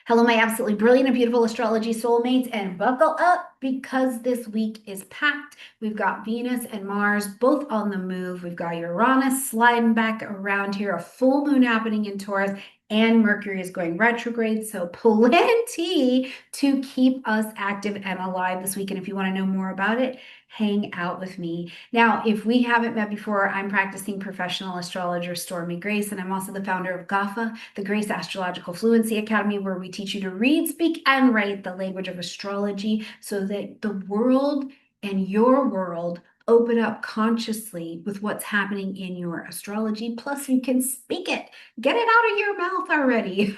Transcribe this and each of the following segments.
Hello, my absolutely brilliant and beautiful astrology soulmates, and buckle up because this week is packed. We've got Venus and Mars both on the move. We've got Uranus sliding back around here, a full moon happening in Taurus, and Mercury is going retrograde. So, plenty to keep us active and alive this week. And if you want to know more about it, hang out with me. Now, if we haven't met before, I'm practicing professional astrologer Stormie Grace, and I'm also the founder of GAFA, the Grace Astrological Fluency Academy, where we teach you to read, speak, and write the language of astrology so that the world and your world open up consciously with what's happening in your astrology. Plus, you can speak it. Get it out of your mouth already.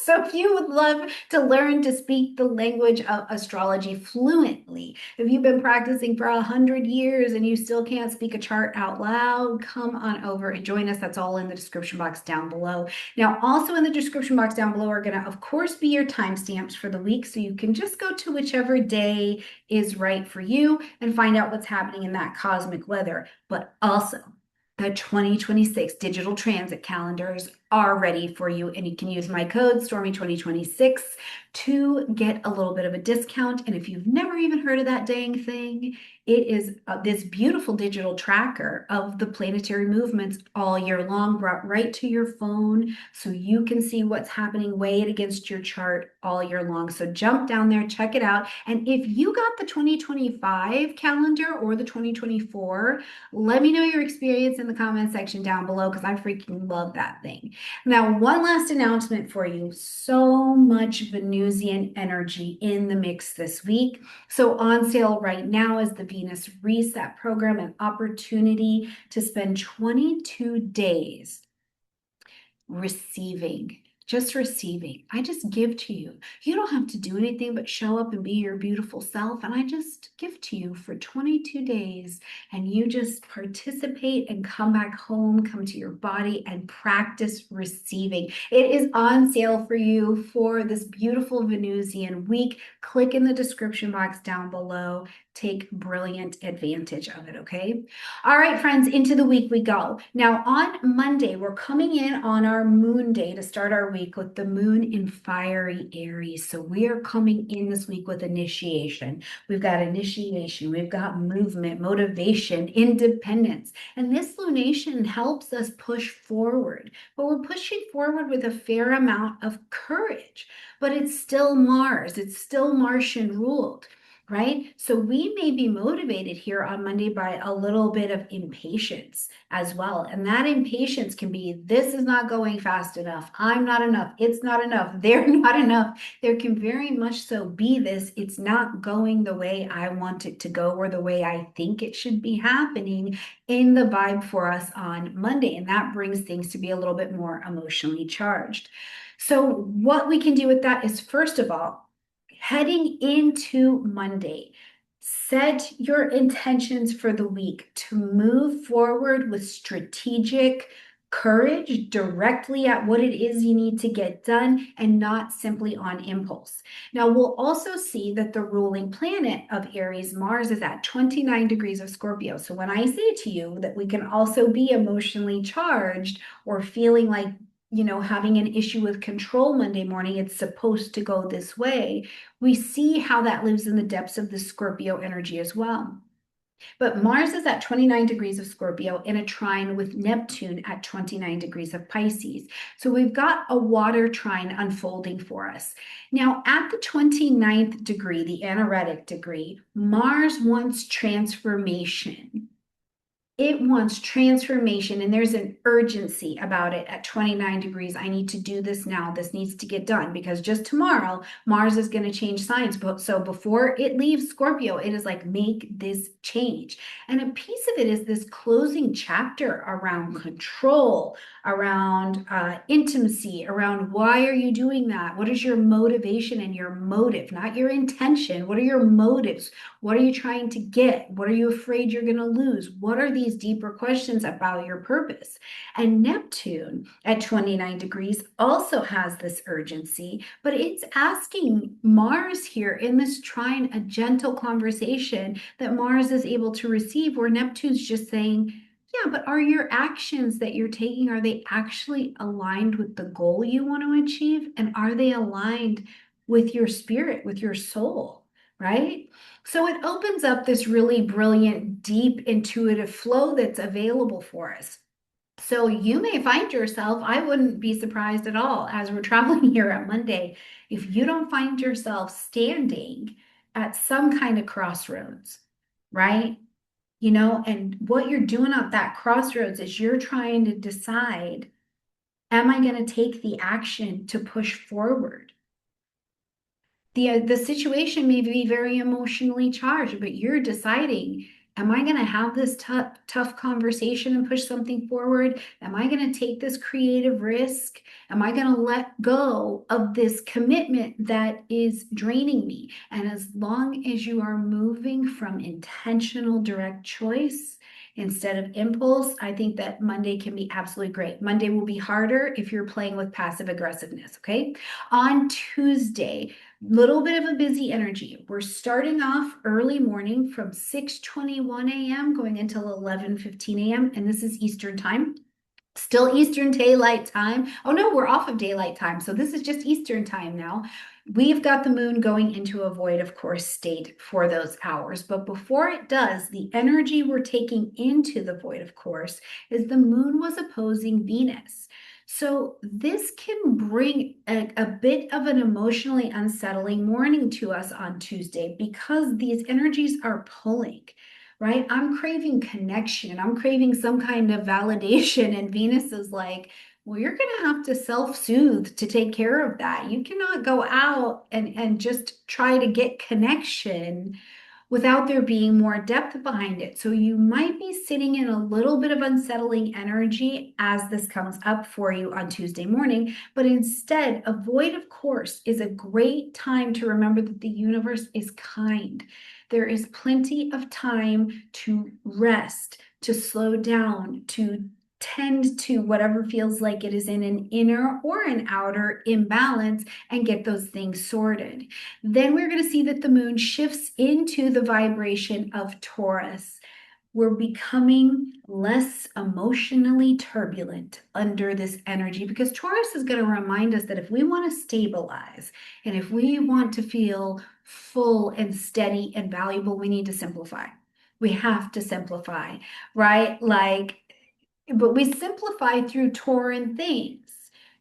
So if you would love to learn to speak the language of astrology fluently, if you've been practicing for 100 years and you still can't speak a chart out loud, come on over and join us. That's all in the description box down below. Now, also in the description box down below are going to, of course, be your timestamps for the week. So you can just go to whichever day is right for you and find out what's happening in that cosmic weather. But also, the 2026 digital transit calendars are ready for you, and you can use my code Stormie2026 to get a little bit of a discount. And if you've never even heard of that dang thing, it is this beautiful digital tracker of the planetary movements all year long, brought right to your phone so you can see what's happening, weigh it against your chart all year long. So jump down there, check it out. And if you got the 2025 calendar or the 2024, let me know your experience in the comment section down below because I freaking love that thing. Now, one last announcement for you. So much Venusian energy in the mix this week. So on sale right now is the Venus Reset program, an opportunity to spend 22 days receiving, just receiving. I just give to you. You don't have to do anything but show up and be your beautiful self. And I just give to you for 22 days. And you just participate and come back home, come to your body and practice receiving. It is on sale for you for this beautiful Venusian week. Click in the description box down below. Take brilliant advantage of it, okay? All right, friends, into the week we go. Now, on Monday, we're coming in on our moon day to start our week with the moon in fiery Aries. So we are coming in this week with initiation. We've got initiation, we've got movement, motivation, independence. And this lunation helps us push forward, but we're pushing forward with a fair amount of courage. But it's still Mars, it's still Martian ruled. Right? So we may be motivated here on Monday by a little bit of impatience as well. And that impatience can be, this is not going fast enough. I'm not enough. It's not enough. They're not enough. There can very much so be this. It's not going the way I want it to go or the way I think it should be happening in the vibe for us on Monday. And that brings things to be a little bit more emotionally charged. So what we can do with that is, first of all, heading into Monday, set your intentions for the week to move forward with strategic courage directly at what it is you need to get done and not simply on impulse. Now, we'll also see that the ruling planet of Aries, Mars, is at 29 degrees of Scorpio. So when I say to you that we can also be emotionally charged or feeling like having an issue with control Monday morning, it's supposed to go this way. We see how that lives in the depths of the Scorpio energy as well. But Mars is at 29 degrees of Scorpio in a trine with Neptune at 29 degrees of Pisces. So we've got a water trine unfolding for us. Now, at the 29th degree, the anaretic degree, Mars wants transformation. It wants transformation, and there's an urgency about it at 29 degrees. I need to do this now. This needs to get done because just tomorrow, Mars is going to change signs. So before it leaves Scorpio, it is like, make this change. And a piece of it is this closing chapter around control, around intimacy, around why are you doing that? What is your motivation and your motive, not your intention? What are your motives? What are you trying to get? What are you afraid you're going to lose? What are these deeper questions about your purpose? And Neptune at 29 degrees also has this urgency, but it's asking Mars here in this trine a gentle conversation that Mars is able to receive, where Neptune's just saying, Yeah, but are your actions that you're taking, are they actually aligned with the goal you want to achieve? And are they aligned with your spirit, with your soul, right? So it opens up this really brilliant, deep, intuitive flow that's available for us. So you may find yourself, I wouldn't be surprised at all as we're traveling here on Monday, if you don't find yourself standing at some kind of crossroads, right? And what you're doing at that crossroads is you're trying to decide, am I going to take the action to push forward? The situation may be very emotionally charged, but you're deciding, am I going to have this tough conversation and push something forward? Am I going to take this creative risk? Am I going to let go of this commitment that is draining me? And as long as you are moving from intentional direct choice instead of impulse, I think that Monday can be absolutely great. Monday will be harder if you're playing with passive aggressiveness, okay? On Tuesday, little bit of a busy energy. We're starting off early morning from 6:21 a.m. going until 11:15 a.m. and this is Eastern time. Still Eastern Daylight Time. Oh no, we're off of daylight time. So this is just Eastern time now. We've got the moon going into a void, of course, state for those hours. But before it does, the energy we're taking into the void, of course, is the moon was opposing Venus. So this can bring a bit of an emotionally unsettling morning to us on Tuesday because these energies are pulling, right? I'm craving connection. I'm craving some kind of validation. And Venus is like, well, you're going to have to self-soothe to take care of that. You cannot go out and just try to get connection without there being more depth behind it. So you might be sitting in a little bit of unsettling energy as this comes up for you on Tuesday morning. But instead, a void, of course, is a great time to remember that the universe is kind. There is plenty of time to rest, to slow down, to tend to whatever feels like it is in an inner or an outer imbalance and get those things sorted. Then we're going to see that the moon shifts into the vibration of Taurus. We're becoming less emotionally turbulent under this energy because Taurus is going to remind us that if we want to stabilize and if we want to feel full and steady and valuable, we need to simplify. We have to simplify, right? But we simplify through Tauran things,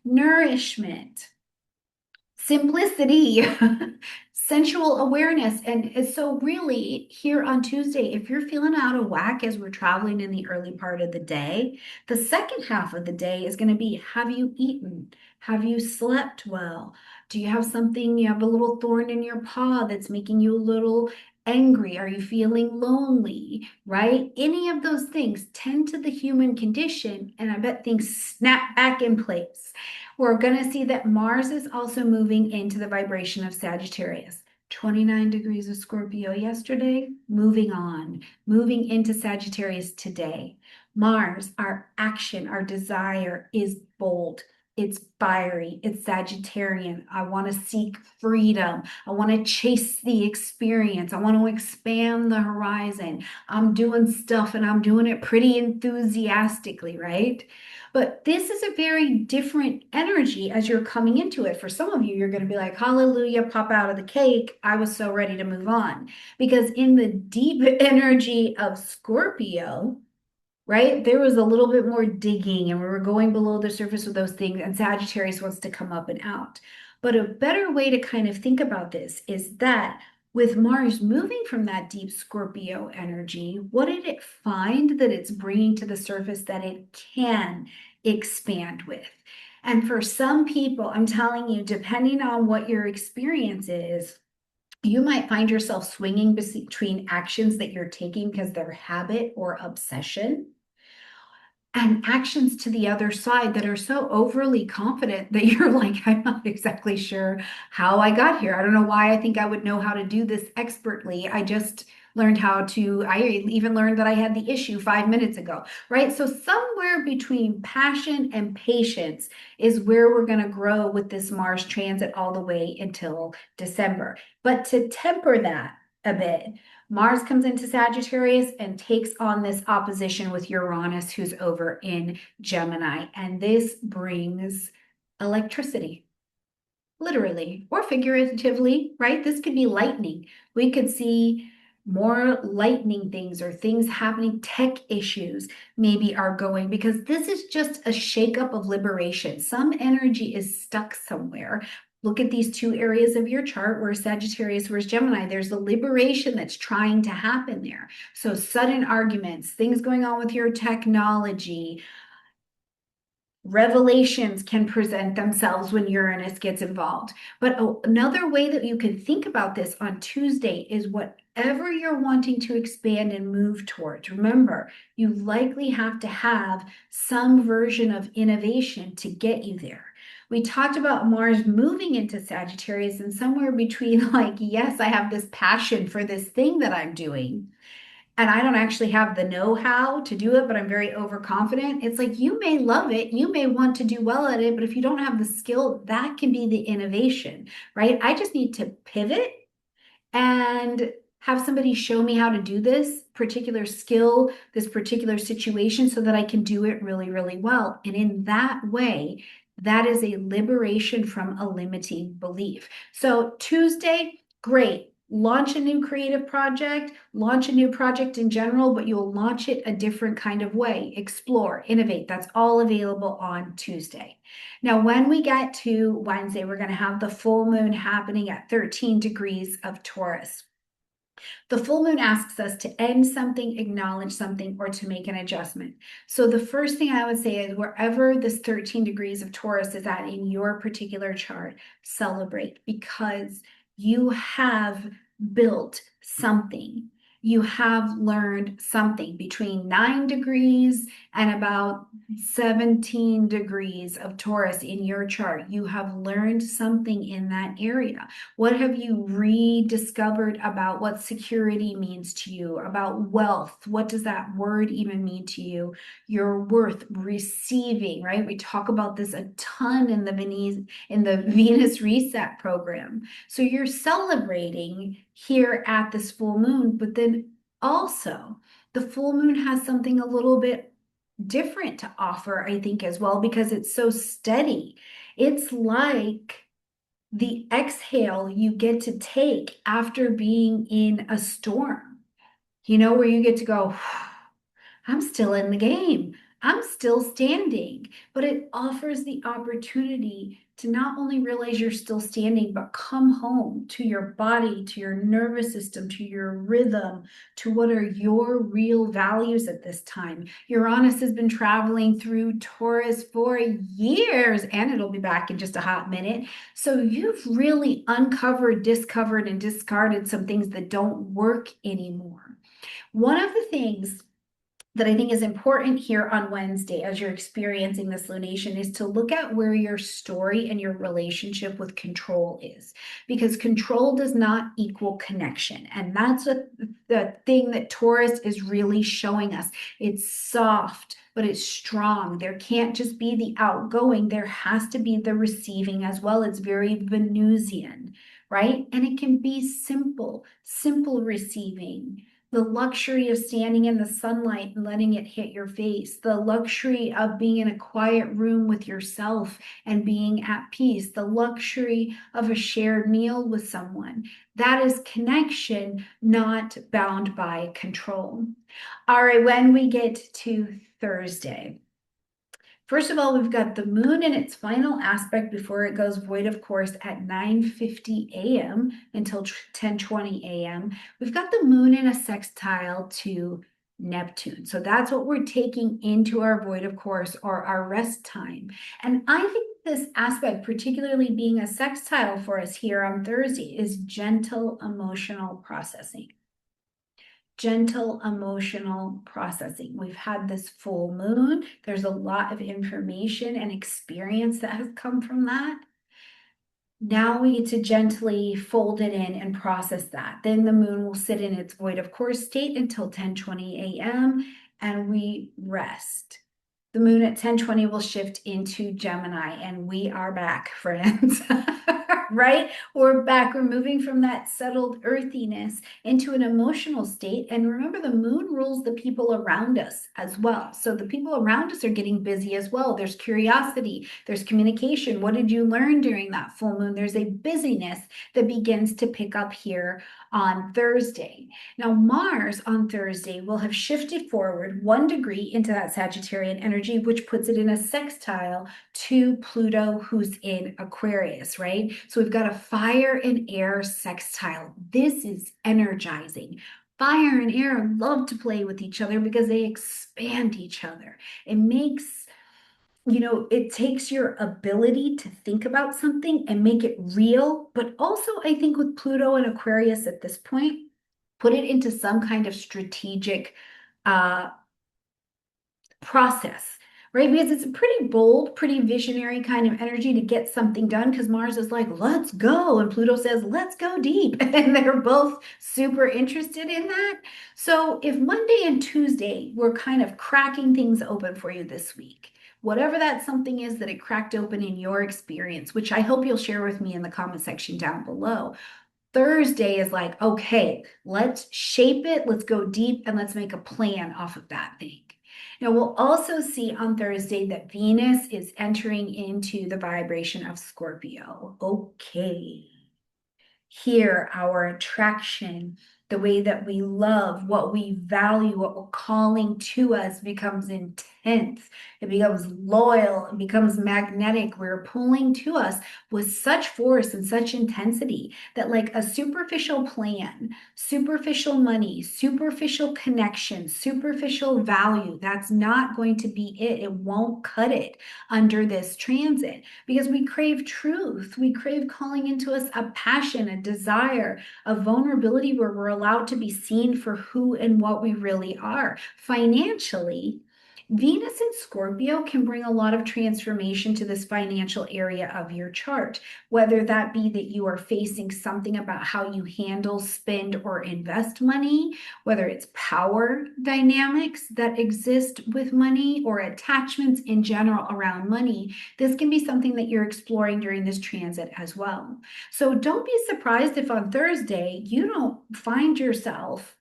nourishment, simplicity, sensual awareness. And so, really, here on Tuesday, if you're feeling out of whack as we're traveling in the early part of the day, the second half of the day is going to be, have you eaten? Have you slept well? Do you have something, you have a little thorn in your paw that's making you a little angry? Are you feeling lonely? Right? Any of those things tend to the human condition, and I bet things snap back in place. We're going to see that Mars is also moving into the vibration of Sagittarius. 29 degrees of Scorpio yesterday, moving on, moving into Sagittarius today. Mars, our action, our desire is bold. It's fiery. It's Sagittarian. I want to seek freedom. I want to chase the experience. I want to expand the horizon. I'm doing stuff and I'm doing it pretty enthusiastically, right? But this is a very different energy as you're coming into it. For some of you, you're going to be like, hallelujah, pop out of the cake. I was so ready to move on. Because in the deep energy of Scorpio, right, there was a little bit more digging and we were going below the surface with those things, and Sagittarius wants to come up and out. But a better way to kind of think about this is that with Mars moving from that deep Scorpio energy, what did it find that it's bringing to the surface that it can expand with? And for some people, I'm telling you, depending on what your experience is, you might find yourself swinging between actions that you're taking because they're habit or obsession and actions to the other side that are so overly confident that you're like, I'm not exactly sure how I got here. I don't know why I think I would know how to do this expertly. I just learned how to, I even learned that I had the issue 5 minutes ago, right? So somewhere between passion and patience is where we're going to grow with this Mars transit all the way until December. But to temper that, a bit. Mars comes into Sagittarius and takes on this opposition with Uranus, who's over in Gemini. And this brings electricity, literally or figuratively, right? This could be lightning. We could see more lightning things or things happening, tech issues maybe are going, because this is just a shakeup of liberation. Some energy is stuck somewhere. Look at these two areas of your chart where Sagittarius, where's Gemini. There's a liberation that's trying to happen there. So sudden arguments, things going on with your technology, revelations can present themselves when Uranus gets involved. But another way that you can think about this on Tuesday is whatever you're wanting to expand and move towards. Remember, you likely have to have some version of innovation to get you there. We talked about Mars moving into Sagittarius, and somewhere between, like, yes, I have this passion for this thing that I'm doing, and I don't actually have the know-how to do it, but I'm very overconfident. It's like you may love it, you may want to do well at it, but if you don't have the skill, that can be the innovation, right? I just need to pivot and have somebody show me how to do this particular skill, this particular situation, so that I can do it really, really well. And in that way, that is a liberation from a limiting belief. So Tuesday, great. Launch a new creative project, launch a new project in general, but you'll launch it a different kind of way. Explore, innovate. That's all available on Tuesday. Now, when we get to Wednesday, we're going to have the full moon happening at 13 degrees of Taurus. The full moon asks us to end something, acknowledge something, or to make an adjustment. So the first thing I would say is wherever this 13 degrees of Taurus is at in your particular chart, celebrate, because you have built something. You have learned something between 9 degrees and about 17 degrees of Taurus in your chart. You have learned something in that area. What have you rediscovered about what security means to you, about wealth? What does that word even mean to you? Your worth, receiving, right? We talk about this a ton in the Venus Reset program. So you're celebrating here at this full moon, but then also the full moon has something a little bit different to offer, I think, as well, because it's so steady. It's like the exhale you get to take after being in a storm, where you get to go, I'm still in the game. I'm still standing. But it offers the opportunity to not only realize you're still standing, but come home to your body, to your nervous system, to your rhythm, to what are your real values at this time. Uranus has been traveling through Taurus for years, and it'll be back in just a hot minute. So you've really uncovered, discovered, and discarded some things that don't work anymore. One of the things that I think is important here on Wednesday as you're experiencing this lunation is to look at where your story and your relationship with control is, because control does not equal connection. And that's the thing that Taurus is really showing us. It's soft, but it's strong. There can't just be the outgoing, there has to be the receiving as well. It's very Venusian, right? And it can be simple receiving, the luxury of standing in the sunlight and letting it hit your face, the luxury of being in a quiet room with yourself and being at peace, the luxury of a shared meal with someone. That is connection, not bound by control. All right, when we get to Thursday, first of all, we've got the moon in its final aspect before it goes void of course at 9:50 a.m. until 10:20 a.m. We've got the moon in a sextile to Neptune. So that's what we're taking into our void of course, or our rest time. And I think this aspect, particularly being a sextile for us here on Thursday, is gentle emotional processing. Gentle emotional processing. We've had this full moon. There's a lot of information and experience that has come from that. Now we get to gently fold it in and process that. Then the moon will sit in its void of course state until 10:20 a.m. and we rest. The moon at 10:20 will shift into Gemini and we are back, friends. right? We're back. We're moving from that settled earthiness into an emotional state. And remember, the moon rules the people around us as well. So the people around us are getting busy as well. There's curiosity, there's communication. What did you learn during that full moon? There's a busyness that begins to pick up here on Thursday. Now, Mars on Thursday will have shifted forward 1 degree into that Sagittarian energy, which puts it in a sextile to Pluto, who's in Aquarius, right? So we've got a fire and air sextile. This is energizing. Fire and air love to play with each other because they expand each other. It makes it takes your ability to think about something and make it real, but also I think with Pluto and Aquarius at this point, put it into some kind of strategic uh, process, right? Because it's a pretty bold, pretty visionary kind of energy to get something done because Mars is like, let's go. And Pluto says, let's go deep. And they're both super interested in that. So if Monday and Tuesday were kind of cracking things open for you this week, whatever that something is that it cracked open in your experience, which I hope you'll share with me in the comment section down below. Thursday is like, okay, let's shape it, let's go deep, and let's make a plan off of that thing. Now, we'll also see on Thursday that Venus is entering into the vibration of Scorpio. Okay. Here, our attraction, the way that we love, what we value, what we're calling to us becomes intense. It becomes loyal. It becomes magnetic. We're pulling to us with such force and such intensity that, like a superficial plan, superficial money, superficial connection, superficial value, that's not going to be it. It won't cut it under this transit because we crave truth. We crave calling into us a passion, a desire, a vulnerability where we're allowed to be seen for who and what we really are. Financially, Venus in Scorpio can bring a lot of transformation to this financial area of your chart, whether that be that you are facing something about how you handle, spend, or invest money, whether it's power dynamics that exist with money or attachments in general around money. This can be something that you're exploring during this transit as well. So don't be surprised if on Thursday you don't find yourself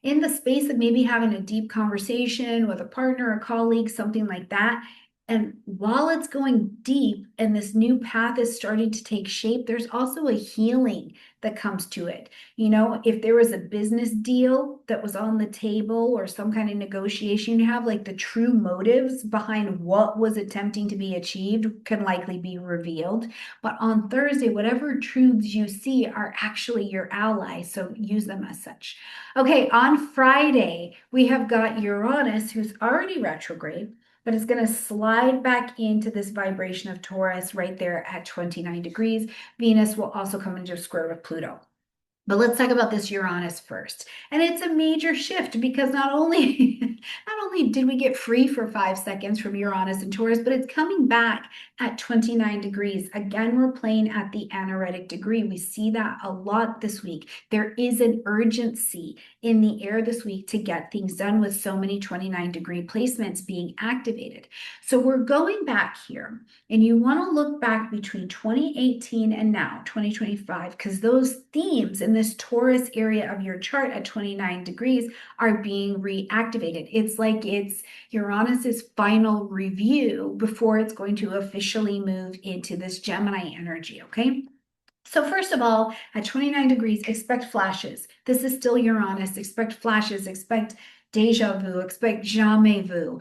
in the space of maybe having a deep conversation with a partner, a colleague, something like that. And while it's going deep and this new path is starting to take shape, there's also a healing that comes to it. If there was a business deal that was on the table or some kind of negotiation, you have like the true motives behind what was attempting to be achieved can likely be revealed. But on Thursday, whatever truths you see are actually your allies. So use them as such. Okay, on Friday, we have got Uranus, who's already retrograde, but it's going to slide back into this vibration of Taurus right there at 29 degrees. Venus will also come into square with Pluto. But let's talk about this Uranus first. And it's a major shift because not only not only did we get free for 5 seconds from Uranus and Taurus, but it's coming back at 29 degrees. Again, we're playing at the anaretic degree. We see that a lot this week. There is an urgency in the air this week to get things done with so many 29-degree placements being activated. So we're going back here, and you want to look back between 2018 and now, 2025, because those themes in this Taurus area of your chart at 29 degrees are being reactivated. It's like it's Uranus's final review before it's going to officially move into this Gemini energy, okay? So first of all, at 29 degrees, expect flashes. This is still Uranus. Expect flashes, expect deja vu, expect jamais vu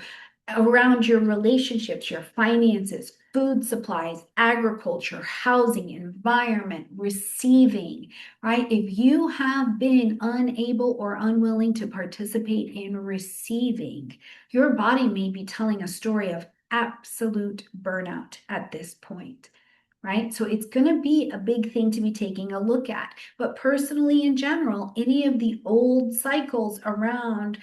around your relationships, your finances, food supplies, agriculture, housing, environment, receiving, right? If you have been unable or unwilling to participate in receiving, your body may be telling a story of absolute burnout at this point. Right? So it's going to be a big thing to be taking a look at. But personally, in general, any of the old cycles around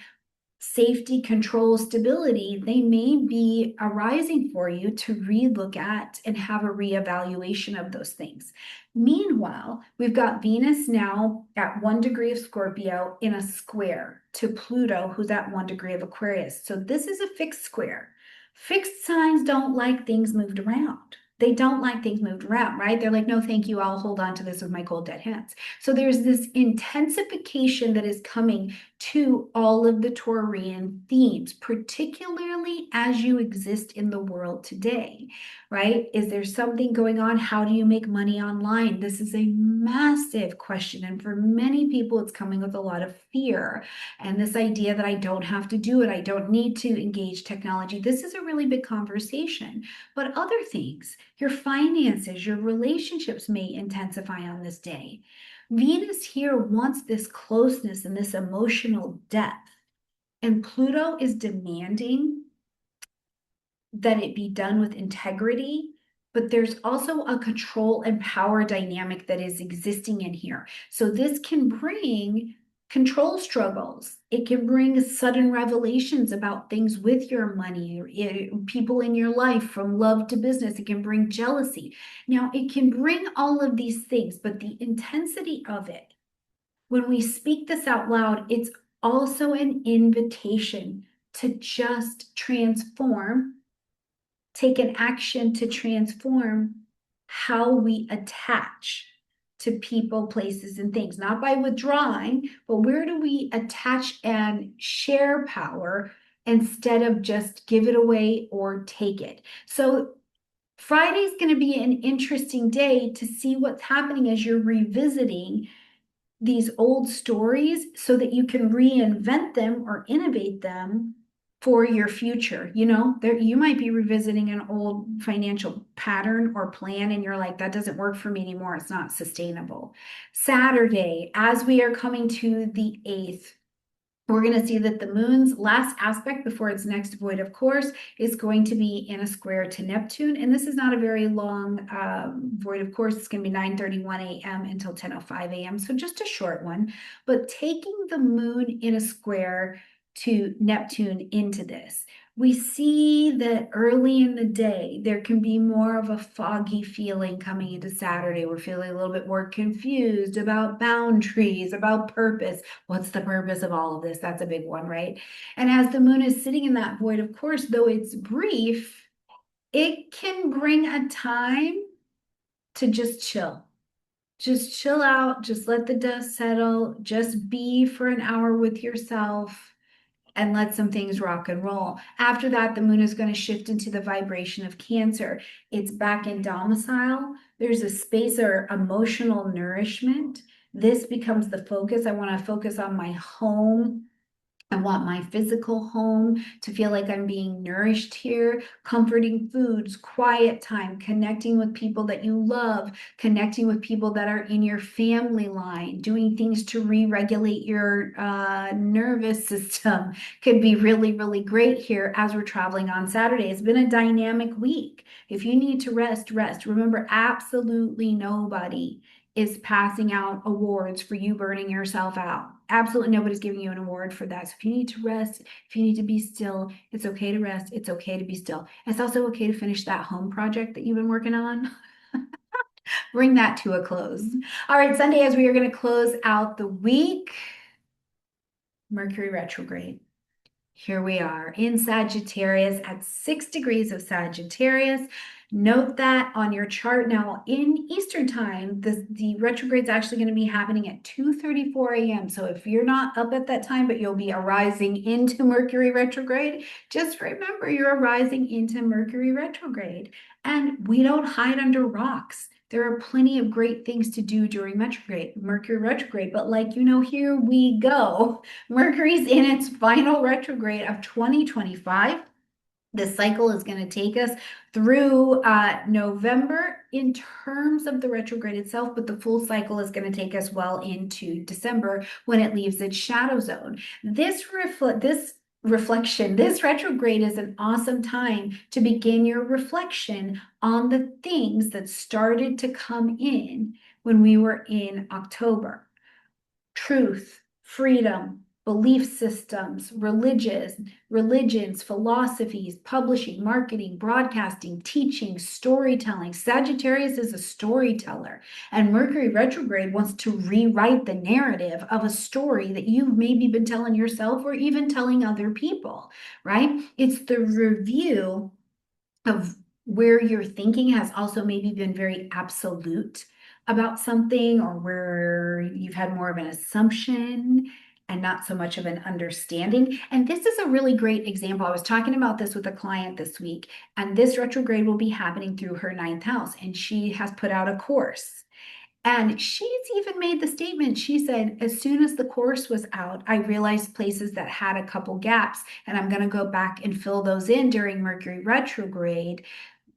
safety, control, stability, they may be arising for you to relook at and have a reevaluation of those things. Meanwhile, we've got Venus now at 1 degree of Scorpio in a square to Pluto, who's at 1 degree of Aquarius. So this is a fixed square. Fixed signs don't like things moved around. They don't like things moved around, right? They're like, no, thank you. I'll hold on to this with my cold dead hands. So there's this intensification that is coming to all of the Taurian themes, particularly as you exist in the world today, right? Is there something going on? How do you make money online? This is a massive question. And for many people, it's coming with a lot of fear. And this idea that I don't have to do it, I don't need to engage technology. This is a really big conversation. But other things, your finances, your relationships may intensify on this day. Venus here wants this closeness and this emotional depth. And Pluto is demanding that it be done with integrity, but there's also a control and power dynamic that is existing in here. So this can bring control struggles. It can bring sudden revelations about things with your money, people in your life, from love to business. It can bring jealousy. Now, it can bring all of these things, but the intensity of it, when we speak this out loud, it's also an invitation to just transform, take an action to transform how we attach to people, places, and things, not by withdrawing, but where do we attach and share power instead of just give it away or take it. So Friday's going to be an interesting day to see what's happening as you're revisiting these old stories so that you can reinvent them or innovate them for your future. You know, there you might be revisiting an old financial pattern or plan and you're like, that doesn't work for me anymore. It's not sustainable. Saturday, as we are coming to the 8th, we're going to see that the moon's last aspect before its next void of course is going to be in a square to Neptune. And this is not a very long void of course. It's going to be 9:31 a.m. until 10:05 a.m. So just a short one. But taking the moon in a square to Neptune into this, we see that early in the day, there can be more of a foggy feeling coming into Saturday. We're feeling a little bit more confused about boundaries, about purpose. What's the purpose of all of this? That's a big one, right? And as the moon is sitting in that void, of course, though it's brief, it can bring a time to just chill. Just chill out, just let the dust settle, just be for an hour with yourself and let some things rock and roll. After that, the moon is going to shift into the vibration of Cancer. It's back in domicile. There's a space or emotional nourishment. This becomes the focus. I want to focus on my home. I want my physical home to feel like I'm being nourished here, comforting foods, quiet time, connecting with people that you love, connecting with people that are in your family line, doing things to re-regulate your nervous system could be really, really great here as we're traveling on Saturday. It's been a dynamic week. If you need to rest, rest. Remember, absolutely nobody is passing out awards for you burning yourself out. Absolutely nobody's giving you an award for that. So if you need to rest, if you need to be still, it's okay to rest. It's okay to be still. It's also okay to finish that home project that you've been working on. Bring that to a close. All right, Sunday, as we are going to close out the week, Mercury retrograde. Here we are in Sagittarius at 6 degrees of Sagittarius. Note that on your chart now in Eastern time, the retrograde is actually going to be happening at 2:34 a.m. So if you're not up at that time, but you'll be arising into Mercury retrograde, just remember you're arising into Mercury retrograde. And we don't hide under rocks. There are plenty of great things to do during Mercury retrograde, but like, here we go. Mercury's in its final retrograde of 2025. This cycle is going to take us through November in terms of the retrograde itself, but the full cycle is going to take us well into December when it leaves its shadow zone. This reflection, this retrograde is an awesome time to begin your reflection on the things that started to come in when we were in October. Truth, freedom, belief systems, religions, philosophies, publishing, marketing, broadcasting, teaching, storytelling. Sagittarius is a storyteller, and Mercury retrograde wants to rewrite the narrative of a story that you've maybe been telling yourself or even telling other people, right? It's the review of where your thinking has also maybe been very absolute about something, or where you've had more of an assumption and not so much of an understanding. And this is a really great example. I was talking about this with a client this week, and this retrograde will be happening through her ninth house, and she has put out a course. And she's even made the statement. She said, as soon as the course was out, I realized places that had a couple gaps, and I'm going to go back and fill those in during Mercury retrograde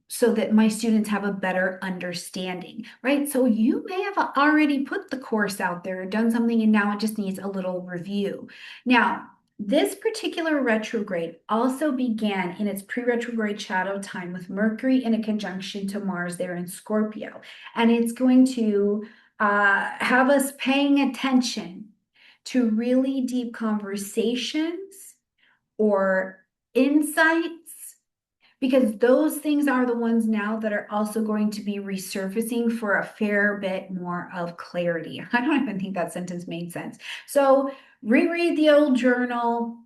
so that my students have a better understanding, right? So you may have already put the course out there, done something, and now it just needs a little review. Now, this particular retrograde also began in its pre-retrograde shadow time with Mercury in a conjunction to Mars there in Scorpio. And it's going to have us paying attention to really deep conversations or insights, because those things are the ones now that are also going to be resurfacing for a fair bit more of clarity. I don't even think that sentence made sense. So reread the old journal,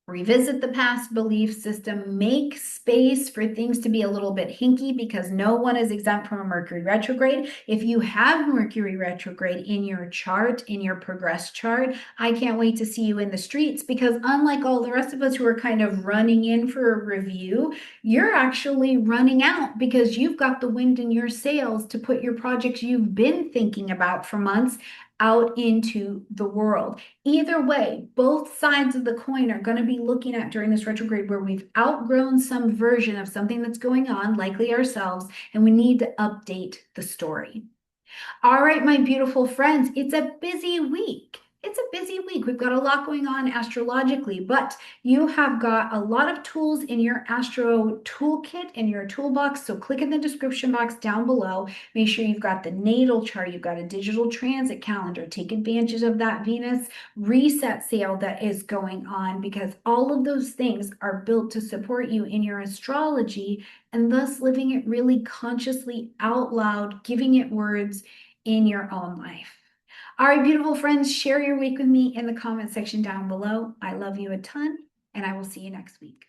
revisit the past belief system, make space for things to be a little bit hinky, because no one is exempt from a Mercury retrograde. If you have Mercury retrograde in your chart, in your progress chart, I can't wait to see you in the streets, because unlike all the rest of us who are kind of running in for a review, you're actually running out because you've got the wind in your sails to put your projects you've been thinking about for months out into the world. Either way, both sides of the coin are going to be looking at during this retrograde where we've outgrown some version of something that's going on, likely ourselves, and we need to update the story. All right, my beautiful friends, it's a busy week. It's a busy week. We've got a lot going on astrologically, but you have got a lot of tools in your astro toolkit in your toolbox. So click in the description box down below. Make sure you've got the natal chart. You've got a digital transit calendar. Take advantage of that Venus reset sale that is going on, because all of those things are built to support you in your astrology, and thus living it really consciously out loud, giving it words in your own life. All right, beautiful friends, share your week with me in the comment section down below. I love you a ton, and I will see you next week.